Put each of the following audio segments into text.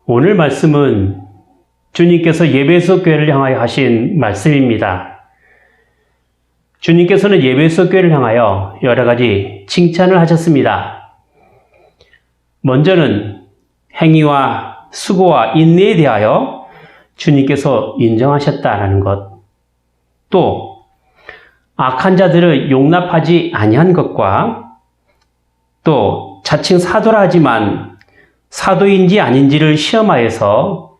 오늘 말씀은 주님께서 예배소 교회를 향하여 하신 말씀입니다. 주님께서는 예배소 교회를 향하여 여러 가지 칭찬을 하셨습니다. 먼저는 행위와 수고와 인내에 대하여 주님께서 인정하셨다라는 것, 또 악한 자들을 용납하지 아니한 것과 또 자칭 사도라 하지만 사도인지 아닌지를 시험하여서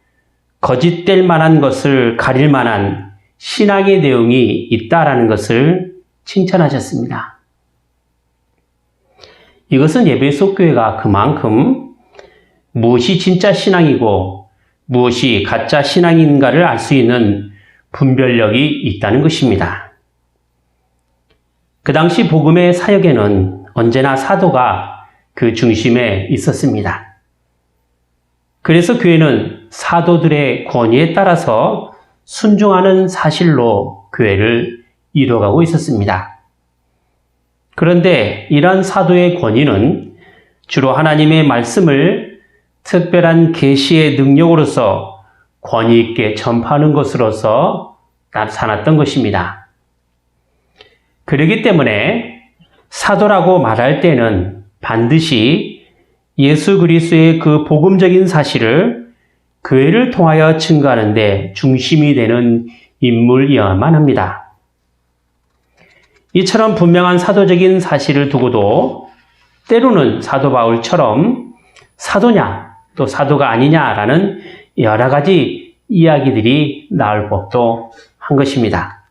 거짓될 만한 것을 가릴 만한 신앙의 내용이 있다라는 것을 칭찬하셨습니다. 이것은 예배소 교회가 그만큼 무엇이 진짜 신앙이고 무엇이 가짜 신앙인가를 알 수 있는 분별력이 있다는 것입니다. 그 당시 복음의 사역에는 언제나 사도가 그 중심에 있었습니다. 그래서 교회는 사도들의 권위에 따라서 순종하는 사실로 교회를 이뤄가고 있었습니다. 그런데 이러한 사도의 권위는 주로 하나님의 말씀을 특별한 계시의 능력으로서 권위 있게 전파하는 것으로서 나타났던 것입니다. 그렇기 때문에 사도라고 말할 때는 반드시 예수 그리스도의 그 복음적인 사실을 교회를 통하여 증거하는 데 중심이 되는 인물이어야만 합니다. 이처럼 분명한 사도적인 사실을 두고도 때로는 사도 바울처럼 사도냐 또 사도가 아니냐라는 여러 가지 이야기들이 나올 법도 한 것입니다.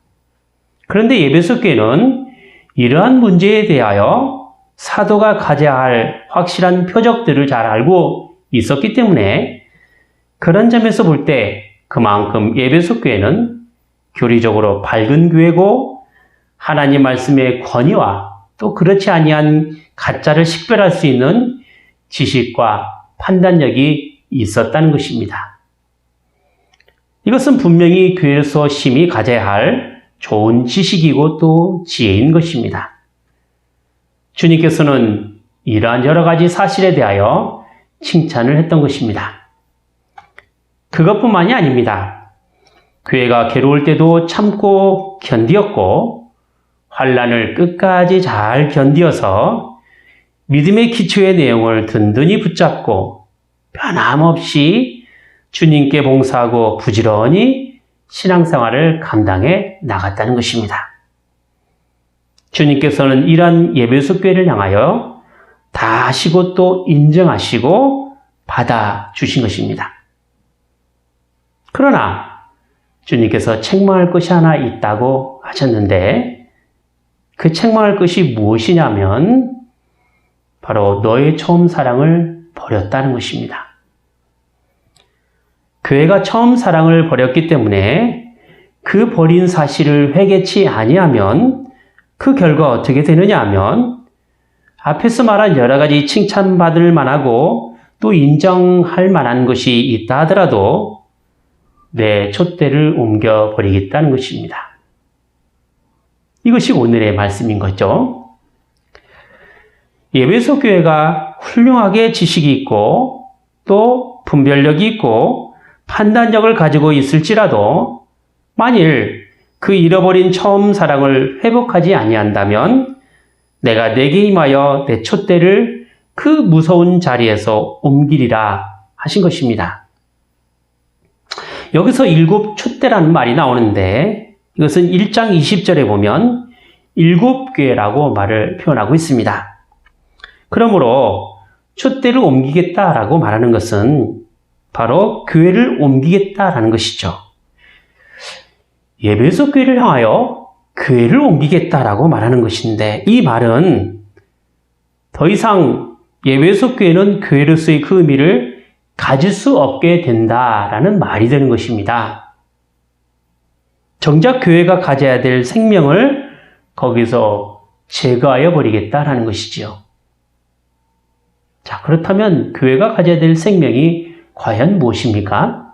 그런데 예배소 교회는 이러한 문제에 대하여 사도가 가져야 할 확실한 표적들을 잘 알고 있었기 때문에 그런 점에서 볼 때 그만큼 예배소 교회는 교리적으로 밝은 교회고 하나님 말씀의 권위와 또 그렇지 아니한 가짜를 식별할 수 있는 지식과 판단력이 있었다는 것입니다. 이것은 분명히 교회로서 심히 가져야 할 좋은 지식이고 또 지혜인 것입니다. 주님께서는 이러한 여러 가지 사실에 대하여 칭찬을 했던 것입니다. 그것뿐만이 아닙니다. 교회가 괴로울 때도 참고 견디었고 환난을 끝까지 잘 견디어서 믿음의 기초의 내용을 든든히 붙잡고 변함없이 주님께 봉사하고 부지런히 신앙생활을 감당해 나갔다는 것입니다. 주님께서는 이러한 예배소 교회를 향하여 다 아시고 또 인정하시고 받아주신 것입니다. 그러나 주님께서 책망할 것이 하나 있다고 하셨는데 그 책망할 것이 무엇이냐면 바로 너의 처음 사랑을 버렸다는 것입니다. 교회가 처음 사랑을 버렸기 때문에 그 버린 사실을 회개치 아니하면 그 결과 어떻게 되느냐 하면 앞에서 말한 여러 가지 칭찬받을 만하고 또 인정할 만한 것이 있다 하더라도 내 촛대를 옮겨버리겠다는 것입니다. 이것이 오늘의 말씀인 거죠. 예배소 교회가 훌륭하게 지식이 있고 또 분별력이 있고 판단력을 가지고 있을지라도 만일 그 잃어버린 처음 사랑을 회복하지 아니한다면 내가 내게 임하여 내 촛대를 그 무서운 자리에서 옮기리라 하신 것입니다. 여기서 일곱 촛대라는 말이 나오는데 이것은 1장 20절에 보면 일곱 교회라고 말을 표현하고 있습니다. 그러므로 촛대를 옮기겠다라고 말하는 것은 바로 교회를 옮기겠다라는 것이죠. 예배소 교회를 향하여 교회를 옮기겠다라고 말하는 것인데 이 말은 더 이상 예배소 교회는 교회로서의 그 의미를 가질 수 없게 된다라는 말이 되는 것입니다. 정작 교회가 가져야 될 생명을 거기서 제거하여 버리겠다라는 것이지요. 자, 그렇다면 교회가 가져야 될 생명이 과연 무엇입니까?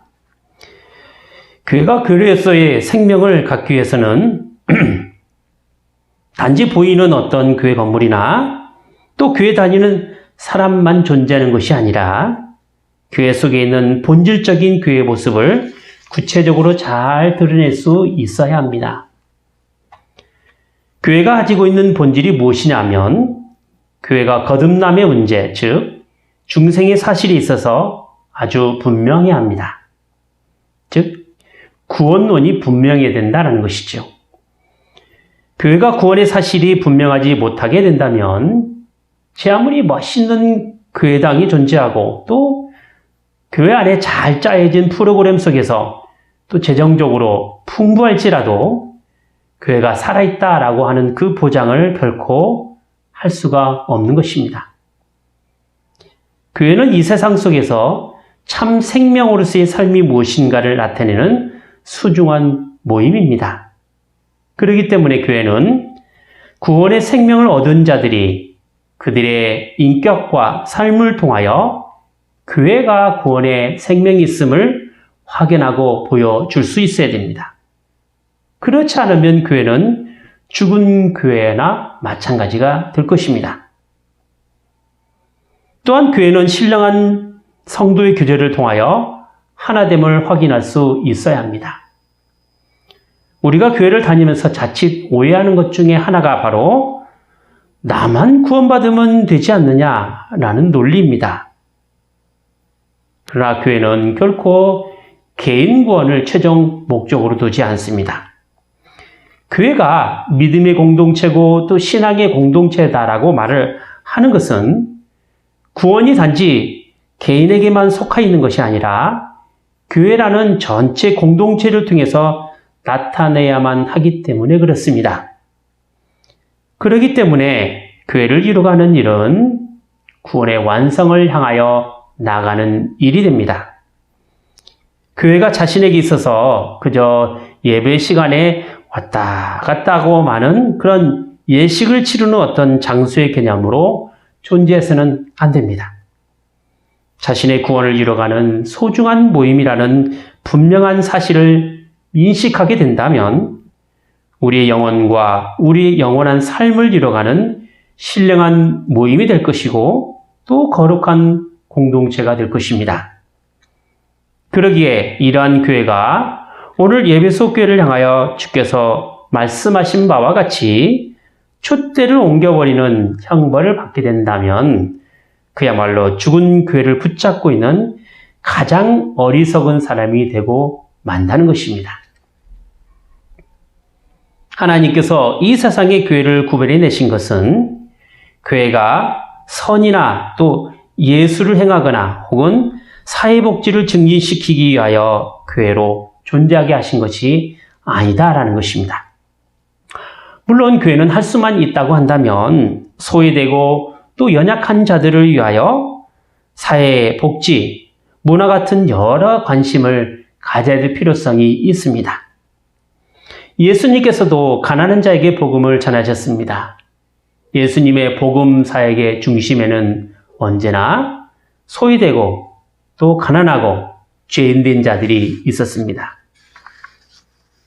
교회가 교회로서의 생명을 갖기 위해서는 단지 보이는 어떤 교회 건물이나 또 교회 다니는 사람만 존재하는 것이 아니라 교회 속에 있는 본질적인 교회의 모습을 구체적으로 잘 드러낼 수 있어야 합니다. 교회가 가지고 있는 본질이 무엇이냐면 교회가 거듭남의 문제, 즉 중생의 사실이 있어서 아주 분명해야 합니다. 즉 구원론이 분명해야 된다는 것이죠. 교회가 구원의 사실이 분명하지 못하게 된다면 제 아무리 멋있는 교회당이 존재하고 또 교회 안에 잘 짜여진 프로그램 속에서 또 재정적으로 풍부할지라도 교회가 살아있다라고 하는 그 보장을 결코 할 수가 없는 것입니다. 교회는 이 세상 속에서 참 생명으로서의 삶이 무엇인가를 나타내는 소중한 모임입니다. 그렇기 때문에 교회는 구원의 생명을 얻은 자들이 그들의 인격과 삶을 통하여 교회가 구원의 생명이 있음을 확인하고 보여줄 수 있어야 됩니다. 그렇지 않으면 교회는 죽은 교회나 마찬가지가 될 것입니다. 또한 교회는 신령한 성도의 교제를 통하여 하나됨을 확인할 수 있어야 합니다. 우리가 교회를 다니면서 자칫 오해하는 것 중에 하나가 바로 나만 구원받으면 되지 않느냐라는 논리입니다. 그러나 교회는 결코 개인 구원을 최종 목적으로 두지 않습니다. 교회가 믿음의 공동체고 또 신앙의 공동체다라고 말을 하는 것은 구원이 단지 개인에게만 속해 있는 것이 아니라 교회라는 전체 공동체를 통해서 나타내야만 하기 때문에 그렇습니다. 그렇기 때문에 교회를 이루어가는 일은 구원의 완성을 향하여 나가는 일이 됩니다. 교회가 자신에게 있어서 그저 예배 시간에 왔다 갔다 하고 마는 그런 예식을 치르는 어떤 장소의 개념으로 존재해서는 안 됩니다. 자신의 구원을 이뤄가는 소중한 모임이라는 분명한 사실을 인식하게 된다면 우리의 영혼과 우리의 영원한 삶을 이뤄가는 신령한 모임이 될 것이고 또 거룩한 공동체가 될 것입니다. 그러기에 이러한 교회가 오늘 예배소 교회를 향하여 주께서 말씀하신 바와 같이 촛대를 옮겨버리는 형벌을 받게 된다면 그야말로 죽은 교회를 붙잡고 있는 가장 어리석은 사람이 되고 만다는 것입니다. 하나님께서 이 세상의 교회를 구별해 내신 것은 교회가 선이나 또 예수를 행하거나 혹은 사회복지를 증진시키기 위하여 교회로 존재하게 하신 것이 아니다라는 것입니다. 물론 교회는 할 수만 있다고 한다면 소외되고 또 연약한 자들을 위하여 사회, 복지, 문화 같은 여러 관심을 가져야 될 필요성이 있습니다. 예수님께서도 가난한 자에게 복음을 전하셨습니다. 예수님의 복음 사역의 중심에는 언제나 소외되고 또 가난하고 죄인된 자들이 있었습니다.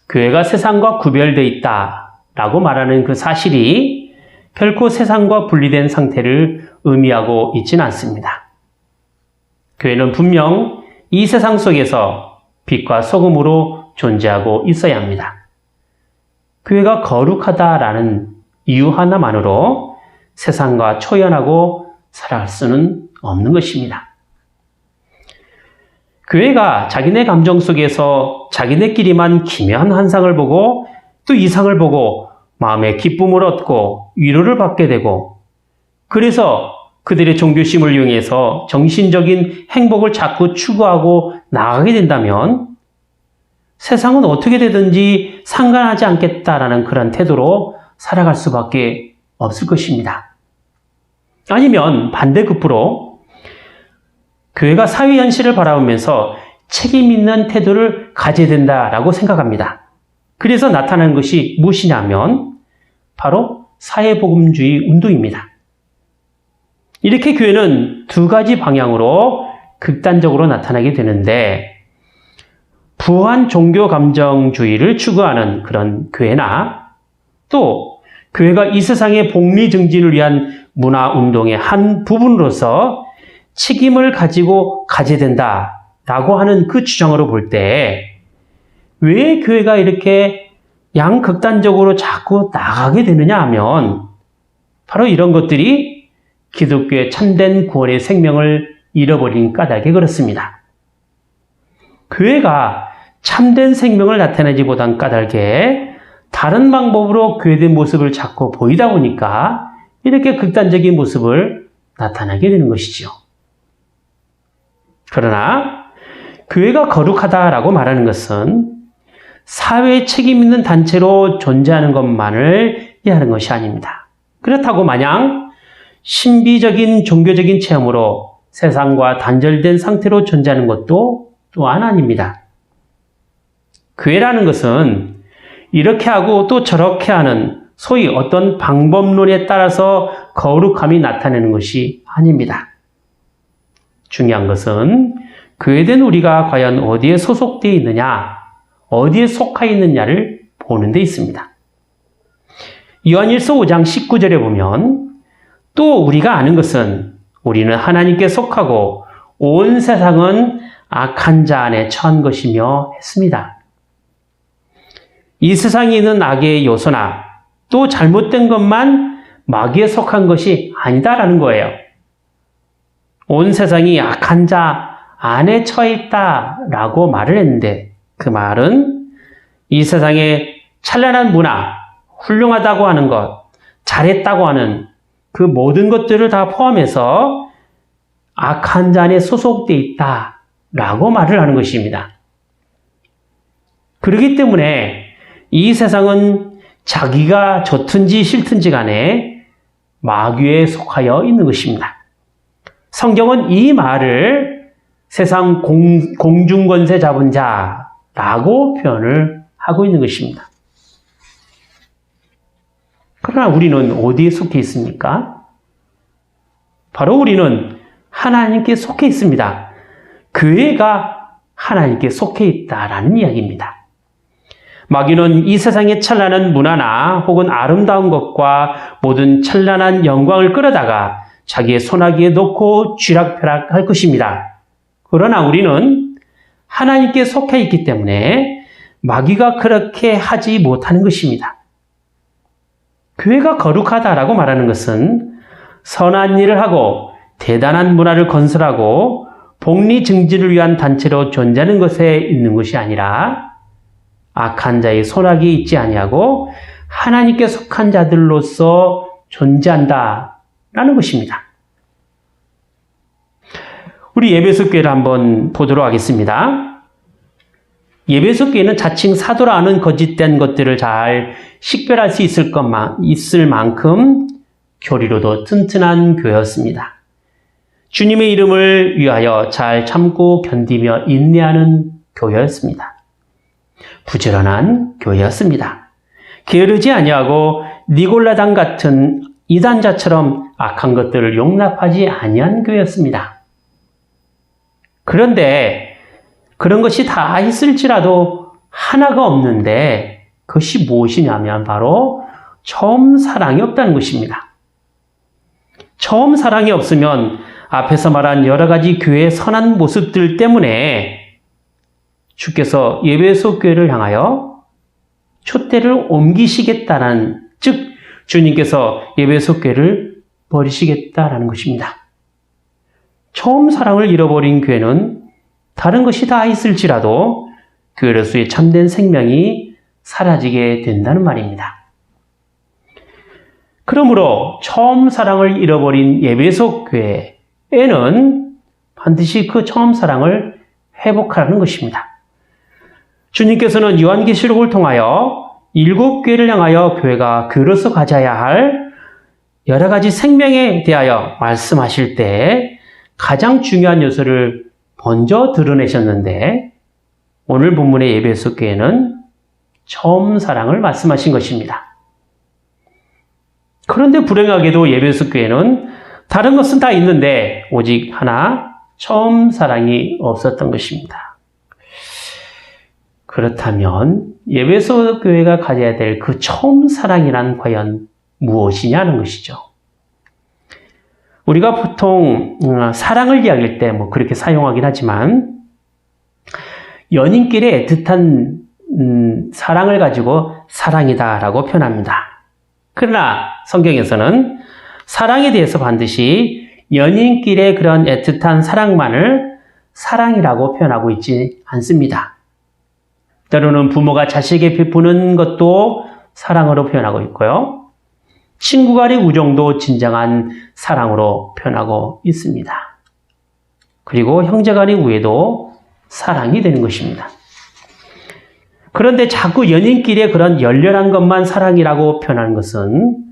교회가 세상과 구별되어 있다라고 말하는 그 사실이 결코 세상과 분리된 상태를 의미하고 있지는 않습니다. 교회는 분명 이 세상 속에서 빛과 소금으로 존재하고 있어야 합니다. 교회가 거룩하다라는 이유 하나만으로 세상과 초연하고 살아갈 수는 없는 것입니다. 교회가 자기네 감정 속에서 자기네끼리만 기묘한 환상을 보고 또 이상을 보고 마음의 기쁨을 얻고 위로를 받게 되고 그래서 그들의 종교심을 이용해서 정신적인 행복을 자꾸 추구하고 나아가게 된다면 세상은 어떻게 되든지 상관하지 않겠다라는 그런 태도로 살아갈 수밖에 없을 것입니다. 아니면 반대급부로 교회가 사회 현실을 바라보면서 책임 있는 태도를 가져야 된다라고 생각합니다. 그래서 나타나는 것이 무엇이냐면 바로 사회복음주의 운동입니다. 이렇게 교회는 두 가지 방향으로 극단적으로 나타나게 되는데 부한 종교 감정주의를 추구하는 그런 교회나 또 교회가 이 세상의 복리 증진을 위한 문화 운동의 한 부분으로서 책임을 가지고 가져야 된다라고 하는 그 주장으로 볼 때 왜 교회가 이렇게 양극단적으로 자꾸 나가게 되느냐 하면 바로 이런 것들이 기독교의 참된 구원의 생명을 잃어버린 까닭에 그렇습니다. 교회가 참된 생명을 나타내지 못한 까닭에 다른 방법으로 교회된 모습을 자꾸 보이다 보니까 이렇게 극단적인 모습을 나타나게 되는 것이죠. 그러나 교회가 거룩하다라고 말하는 것은 사회에 책임 있는 단체로 존재하는 것만을 이해하는 것이 아닙니다. 그렇다고 마냥 신비적인 종교적인 체험으로 세상과 단절된 상태로 존재하는 것도 또한 아닙니다. 교회라는 것은 이렇게 하고 또 저렇게 하는 소위 어떤 방법론에 따라서 거룩함이 나타내는 것이 아닙니다. 중요한 것은 교회된 우리가 과연 어디에 소속되어 있느냐, 어디에 속하 있느냐를 보는 데 있습니다. 요한일서 5장 19절에 보면 또 우리가 아는 것은 우리는 하나님께 속하고 온 세상은 악한 자 안에 처한 것이며 했습니다. 이 세상에 있는 악의 요소나 또 잘못된 것만 마귀에 속한 것이 아니다라는 거예요. 온 세상이 악한 자 안에 처해 있다라고 말을 했는데 그 말은 이 세상에 찬란한 문화, 훌륭하다고 하는 것, 잘했다고 하는 그 모든 것들을 다 포함해서 악한 자 안에 소속되어 있다라고 말을 하는 것입니다. 그렇기 때문에 이 세상은 자기가 좋든지 싫든지 간에 마귀에 속하여 있는 것입니다. 성경은 이 말을 세상 공중권세 잡은 자라고 표현을 하고 있는 것입니다. 그러나 우리는 어디에 속해 있습니까? 바로 우리는 하나님께 속해 있습니다. 교회가 하나님께 속해 있다라는 이야기입니다. 마귀는 이 세상의 찬란한 문화나 혹은 아름다운 것과 모든 찬란한 영광을 끌어다가 자기의 손아귀에 놓고 쥐락펴락할 것입니다. 그러나 우리는 하나님께 속해 있기 때문에 마귀가 그렇게 하지 못하는 것입니다. 교회가 거룩하다라고 말하는 것은 선한 일을 하고 대단한 문화를 건설하고 복리 증진을 위한 단체로 존재하는 것에 있는 것이 아니라 악한 자의 손아귀에 있지 아니하고 하나님께 속한 자들로서 존재한다라는 것입니다. 우리 에베소 교회를 한번 보도록 하겠습니다. 에베소 교회는 자칭 사도라는 거짓된 것들을 잘 식별할 수 있을 만큼 교리로도 튼튼한 교회였습니다. 주님의 이름을 위하여 잘 참고 견디며 인내하는 교회였습니다. 부지런한 교회였습니다. 게으르지 아니하고 니골라당 같은 이단자처럼 악한 것들을 용납하지 아니한 교회였습니다. 그런데 그런 것이 다 있을지라도 하나가 없는데 그것이 무엇이냐면 바로 처음 사랑이 없다는 것입니다. 처음 사랑이 없으면 앞에서 말한 여러 가지 교회의 선한 모습들 때문에 주께서 에베소 교회를 향하여 촛대를 옮기시겠다는, 즉 주님께서 에베소 교회를 버리시겠다라는 것입니다. 처음 사랑을 잃어버린 교회는 다른 것이 다 있을지라도 교회로서의 참된 생명이 사라지게 된다는 말입니다. 그러므로 처음 사랑을 잃어버린 에베소 교회에는 반드시 그 처음 사랑을 회복하라는 것입니다. 주님께서는 요한계시록을 통하여 7교회를 향하여 교회가 교회로서 가져야 할 여러 가지 생명에 대하여 말씀하실 때 가장 중요한 요소를 먼저 드러내셨는데 오늘 본문의 에베소 교회는 처음 사랑을 말씀하신 것입니다. 그런데 불행하게도 에베소 교회는 다른 것은 다 있는데 오직 하나 처음 사랑이 없었던 것입니다. 그렇다면 에베소 교회가 가져야 될 그 처음 사랑이란 과연 무엇이냐는 것이죠. 우리가 보통 사랑을 이야기할 때 뭐 그렇게 사용하긴 하지만 연인끼리 애틋한 사랑을 가지고 사랑이다라고 표현합니다. 그러나 성경에서는 사랑에 대해서 반드시 연인끼리의 그런 애틋한 사랑만을 사랑이라고 표현하고 있지 않습니다. 때로는 부모가 자식에게 베푸는 것도 사랑으로 표현하고 있고요. 친구 간의 우정도 진정한 사랑으로 표현하고 있습니다. 그리고 형제 간의 우애도 사랑이 되는 것입니다. 그런데 자꾸 연인끼리의 그런 열렬한 것만 사랑이라고 표현하는 것은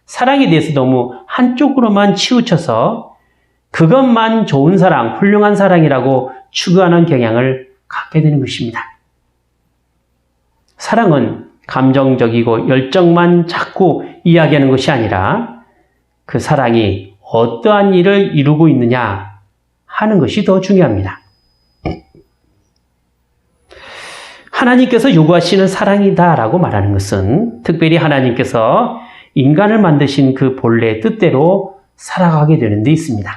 사랑에 대해서 너무 한쪽으로만 치우쳐서 그것만 좋은 사랑, 훌륭한 사랑이라고 추구하는 경향을 갖게 되는 것입니다. 사랑은 감정적이고 열정만 자꾸 이야기하는 것이 아니라 그 사랑이 어떠한 일을 이루고 있느냐 하는 것이 더 중요합니다. 하나님께서 요구하시는 사랑이다라고 말하는 것은 특별히 하나님께서 인간을 만드신 그 본래의 뜻대로 살아가게 되는 데 있습니다.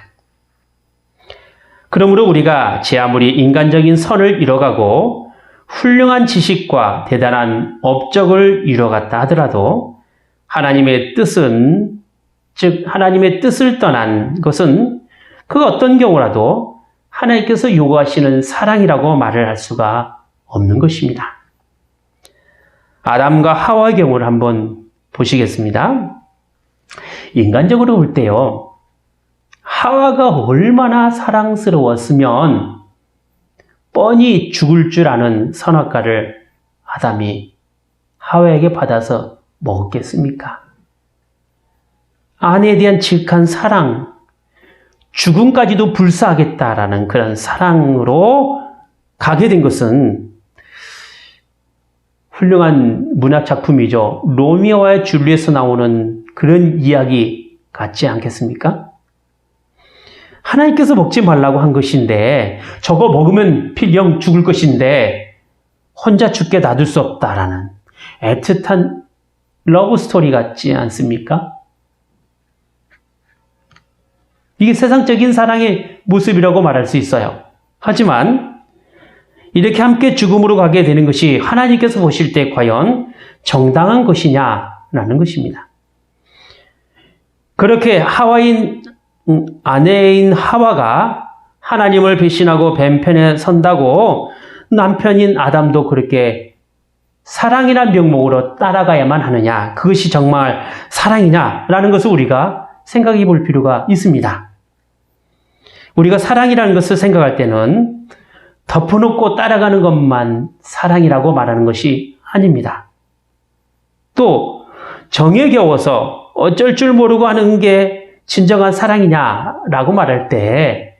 그러므로 우리가 제 아무리 인간적인 선을 이뤄가고 훌륭한 지식과 대단한 업적을 이뤄갔다 하더라도 하나님의 뜻은, 즉 하나님의 뜻을 떠난 것은 그 어떤 경우라도 하나님께서 요구하시는 사랑이라고 말을 할 수가 없는 것입니다. 아담과 하와의 경우를 한번 보시겠습니다. 인간적으로 볼 때요, 하와가 얼마나 사랑스러웠으면 뻔히 죽을 줄 아는 선악과를 아담이 하와에게 받아서 먹었겠습니까? 아내에 대한 지극한 사랑, 죽음까지도 불사하겠다라는 그런 사랑으로 가게 된 것은 훌륭한 문학 작품이죠. 로미오와 줄리엣에서 나오는 그런 이야기 같지 않겠습니까? 하나님께서 먹지 말라고 한 것인데 저거 먹으면 필영 죽을 것인데 혼자 죽게 놔둘 수 없다라는 애틋한 러브 스토리 같지 않습니까? 이게 세상적인 사랑의 모습이라고 말할 수 있어요. 하지만 이렇게 함께 죽음으로 가게 되는 것이 하나님께서 보실 때 과연 정당한 것이냐라는 것입니다. 그렇게 아내인 하와가 하나님을 배신하고 뱀 편에 선다고 남편인 아담도 그렇게 사랑이란 명목으로 따라가야만 하느냐, 그것이 정말 사랑이냐라는 것을 우리가 생각해 볼 필요가 있습니다. 우리가 사랑이라는 것을 생각할 때는 덮어놓고 따라가는 것만 사랑이라고 말하는 것이 아닙니다. 또 정에 겨워서 어쩔 줄 모르고 하는 게 진정한 사랑이냐라고 말할 때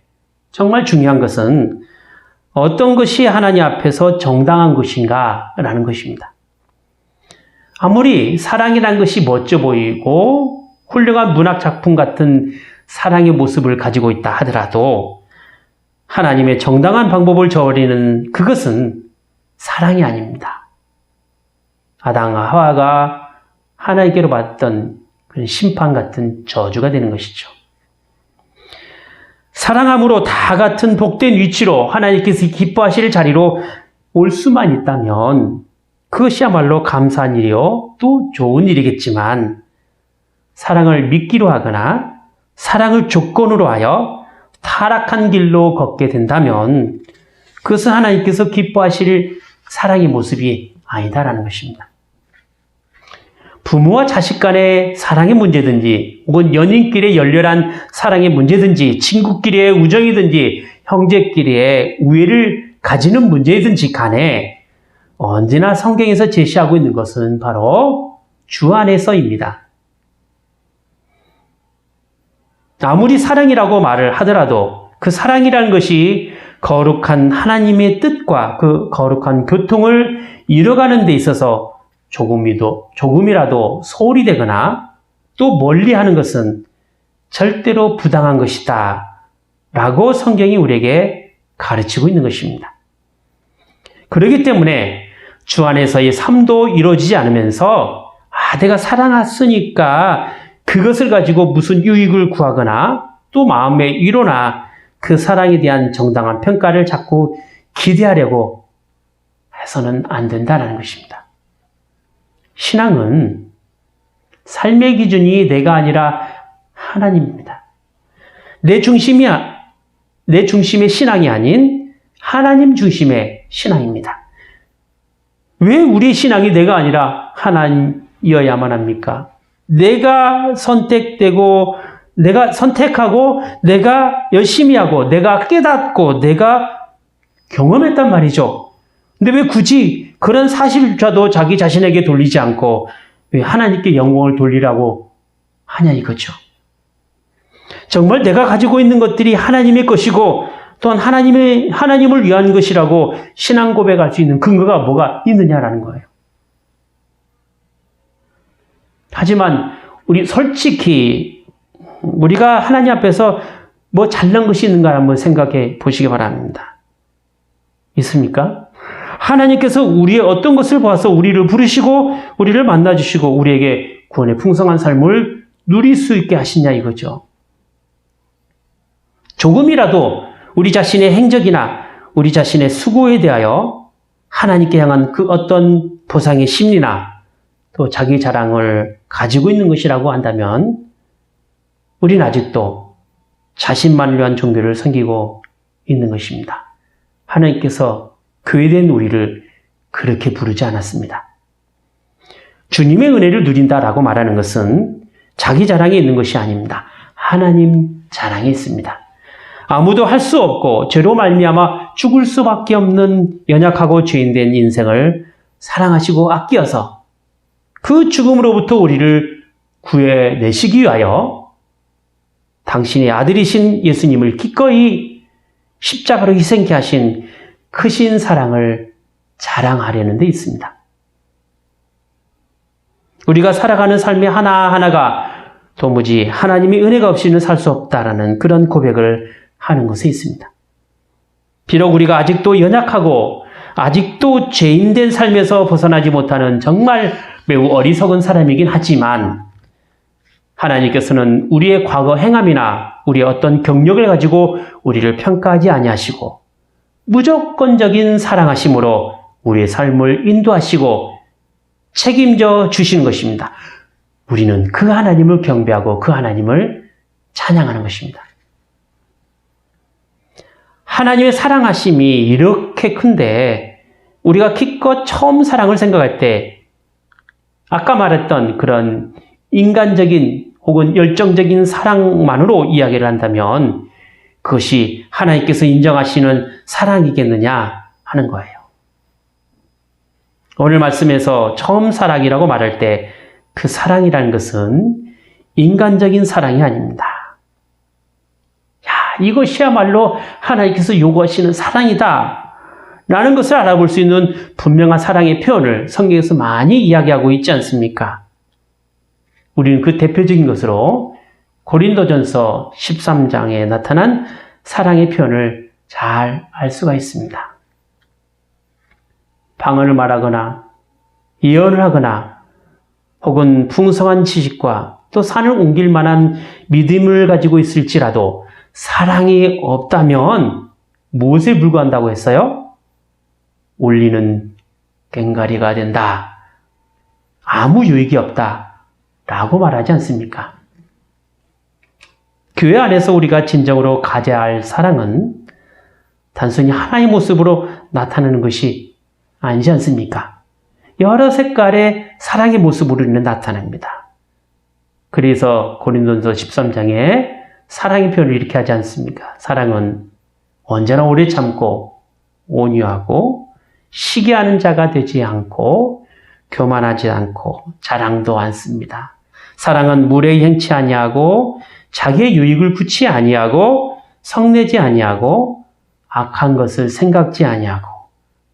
정말 중요한 것은 어떤 것이 하나님 앞에서 정당한 것인가라는 것입니다. 아무리 사랑이라는 것이 멋져 보이고 훌륭한 문학 작품 같은 사랑의 모습을 가지고 있다 하더라도 하나님의 정당한 방법을 저버리는 그것은 사랑이 아닙니다. 아담과 하와가 하나님께로 받던 그런 심판 같은 저주가 되는 것이죠. 사랑함으로 다 같은 복된 위치로 하나님께서 기뻐하실 자리로 올 수만 있다면 그것이야말로 감사한 일이요 또 좋은 일이겠지만 사랑을 미끼로 하거나 사랑을 조건으로 하여 타락한 길로 걷게 된다면 그것은 하나님께서 기뻐하실 사랑의 모습이 아니다라는 것입니다. 부모와 자식 간의 사랑의 문제든지 혹은 연인끼리의 열렬한 사랑의 문제든지 친구끼리의 우정이든지 형제끼리의 우애를 가지는 문제든지 간에 언제나 성경에서 제시하고 있는 것은 바로 주 안에서입니다. 아무리 사랑이라고 말을 하더라도 그 사랑이라는 것이 거룩한 하나님의 뜻과 그 거룩한 교통을 이뤄가는 데 있어서 조금이라도 소홀히 되거나 또 멀리하는 것은 절대로 부당한 것이다 라고 성경이 우리에게 가르치고 있는 것입니다. 그렇기 때문에 주 안에서의 삶도 이루어지지 않으면서 내가 사랑했으니까 그것을 가지고 무슨 유익을 구하거나 또 마음의 위로나 그 사랑에 대한 정당한 평가를 자꾸 기대하려고 해서는 안 된다는 것입니다. 신앙은 삶의 기준이 내가 아니라 하나님입니다. 내 중심의 신앙이 아닌 하나님 중심의 신앙입니다. 왜 우리의 신앙이 내가 아니라 하나님이어야만 합니까? 내가 선택되고, 내가 선택하고, 내가 열심히 하고, 내가 깨닫고, 내가 경험했단 말이죠. 근데 왜 굳이 그런 사실조차도 자기 자신에게 돌리지 않고 왜 하나님께 영광을 돌리라고 하냐 이거죠. 정말 내가 가지고 있는 것들이 하나님의 것이고 또한 하나님을 위한 것이라고 신앙 고백할 수 있는 근거가 뭐가 있느냐라는 거예요. 하지만 솔직히 우리가 하나님 앞에서 뭐 잘난 것이 있는가 한번 생각해 보시기 바랍니다. 있습니까? 하나님께서 우리의 어떤 것을 보아서 우리를 부르시고 우리를 만나주시고 우리에게 구원의 풍성한 삶을 누릴 수 있게 하시냐 이거죠. 조금이라도 우리 자신의 행적이나 우리 자신의 수고에 대하여 하나님께 향한 그 어떤 보상의 심리나 또 자기 자랑을 가지고 있는 것이라고 한다면 우리는 아직도 자신만을 위한 종교를 섬기고 있는 것입니다. 하나님께서 교회된 우리를 그렇게 부르지 않았습니다. 주님의 은혜를 누린다라고 말하는 것은 자기 자랑에 있는 것이 아닙니다. 하나님 자랑에 있습니다. 아무도 할 수 없고 죄로 말미암아 죽을 수밖에 없는 연약하고 죄인된 인생을 사랑하시고 아끼어서 그 죽음으로부터 우리를 구해내시기 위하여 당신의 아들이신 예수님을 기꺼이 십자가로 희생케 하신 크신 사랑을 자랑하려는 데 있습니다. 우리가 살아가는 삶의 하나하나가 도무지 하나님의 은혜가 없이는 살 수 없다라는 그런 고백을 하는 것에 있습니다. 비록 우리가 아직도 연약하고 아직도 죄인된 삶에서 벗어나지 못하는 정말 매우 어리석은 사람이긴 하지만 하나님께서는 우리의 과거 행함이나 우리의 어떤 경력을 가지고 우리를 평가하지 아니하시고 무조건적인 사랑하심으로 우리의 삶을 인도하시고 책임져 주시는 것입니다. 우리는 그 하나님을 경배하고 그 하나님을 찬양하는 것입니다. 하나님의 사랑하심이 이렇게 큰데 우리가 기껏 처음 사랑을 생각할 때 아까 말했던 그런 인간적인 혹은 열정적인 사랑만으로 이야기를 한다면 그것이 하나님께서 인정하시는 사랑이겠느냐 하는 거예요. 오늘 말씀에서 처음 사랑이라고 말할 때 그 사랑이라는 것은 인간적인 사랑이 아닙니다. 이것이야말로 하나님께서 요구하시는 사랑이다 라는 것을 알아볼 수 있는 분명한 사랑의 표현을 성경에서 많이 이야기하고 있지 않습니까? 우리는 그 대표적인 것으로 고린도전서 13장에 나타난 사랑의 표현을 잘 알 수가 있습니다. 방언을 말하거나 예언을 하거나 혹은 풍성한 지식과 또 산을 옮길 만한 믿음을 가지고 있을지라도 사랑이 없다면 무엇에 불과한다고 했어요? 올리는 꽹가리가 된다. 아무 유익이 없다. 라고 말하지 않습니까? 교회 안에서 우리가 진정으로 가져야 할 사랑은 단순히 하나의 모습으로 나타나는 것이 아니지 않습니까? 여러 색깔의 사랑의 모습으로 우리는 나타납니다. 그래서 고린도전서 13장에 사랑의 표현을 이렇게 하지 않습니까? 사랑은 언제나 오래 참고 온유하고 시기하는 자가 되지 않고 교만하지 않고 자랑도 않습니다. 사랑은 무례히 행치 아니하고 자기의 유익을 구치 아니하고 성내지 아니하고 악한 것을 생각지 아니하고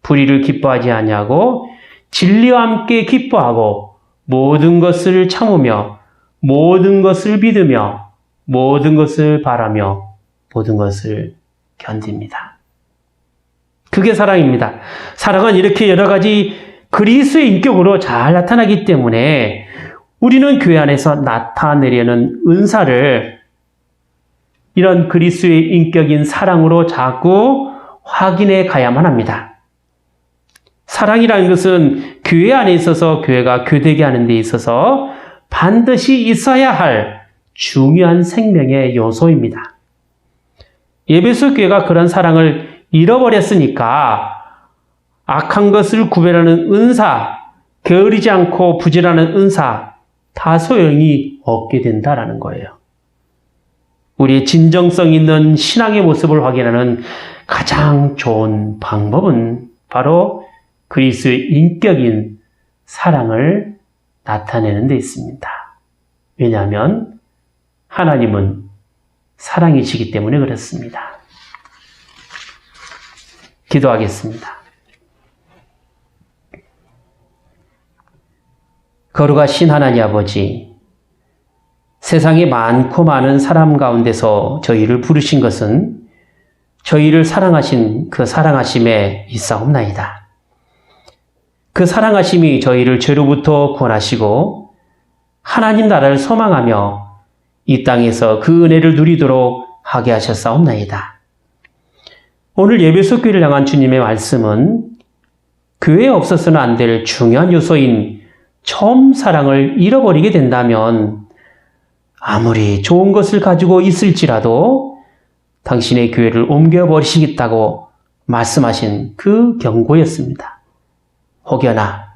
불의를 기뻐하지 아니하고 진리와 함께 기뻐하고 모든 것을 참으며 모든 것을 믿으며 모든 것을 바라며 모든 것을 견딥니다. 그게 사랑입니다. 사랑은 이렇게 여러 가지 그리스도의 인격으로 잘 나타나기 때문에 우리는 교회 안에서 나타내려는 은사를 이런 그리스도의 인격인 사랑으로 자꾸 확인해 가야만 합니다. 사랑이라는 것은 교회 안에 있어서 교회가 교되게 하는 데 있어서 반드시 있어야 할 중요한 생명의 요소입니다. 에베소 교회가 그런 사랑을 잃어버렸으니까 악한 것을 구별하는 은사, 게으르지 않고 부지런한 은사 다 소용이 없게 된다라는 거예요. 우리의 진정성 있는 신앙의 모습을 확인하는 가장 좋은 방법은 바로 그리스도의 인격인 사랑을 나타내는 데 있습니다. 왜냐하면 하나님은 사랑이시기 때문에 그렇습니다. 기도하겠습니다. 거룩하신 하나님 아버지, 세상에 많고 많은 사람 가운데서 저희를 부르신 것은 저희를 사랑하신 그 사랑하심에 있사옵나이다. 그 사랑하심이 저희를 죄로부터 구원하시고 하나님 나라를 소망하며 이 땅에서 그 은혜를 누리도록 하게 하셨사옵나이다. 오늘 에베소 교회를 향한 주님의 말씀은 교회에 없어서는 안 될 중요한 요소인 처음 사랑을 잃어버리게 된다면 아무리 좋은 것을 가지고 있을지라도 당신의 교회를 옮겨버리시겠다고 말씀하신 그 경고였습니다. 혹여나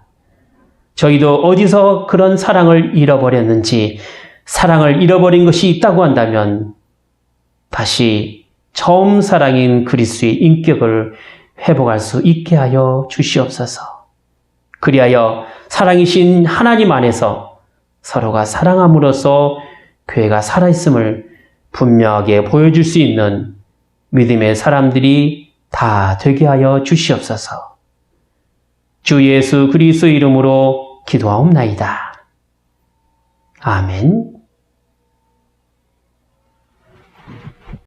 저희도 어디서 그런 사랑을 잃어버렸는지, 사랑을 잃어버린 것이 있다고 한다면 다시 처음 사랑인 그리스도의 인격을 회복할 수 있게 하여 주시옵소서. 그리하여 사랑이신 하나님 안에서 서로가 사랑함으로써 교회가 살아있음을 분명하게 보여줄 수 있는 믿음의 사람들이 다 되게 하여 주시옵소서. 주 예수 그리스도 이름으로 기도하옵나이다. 아멘.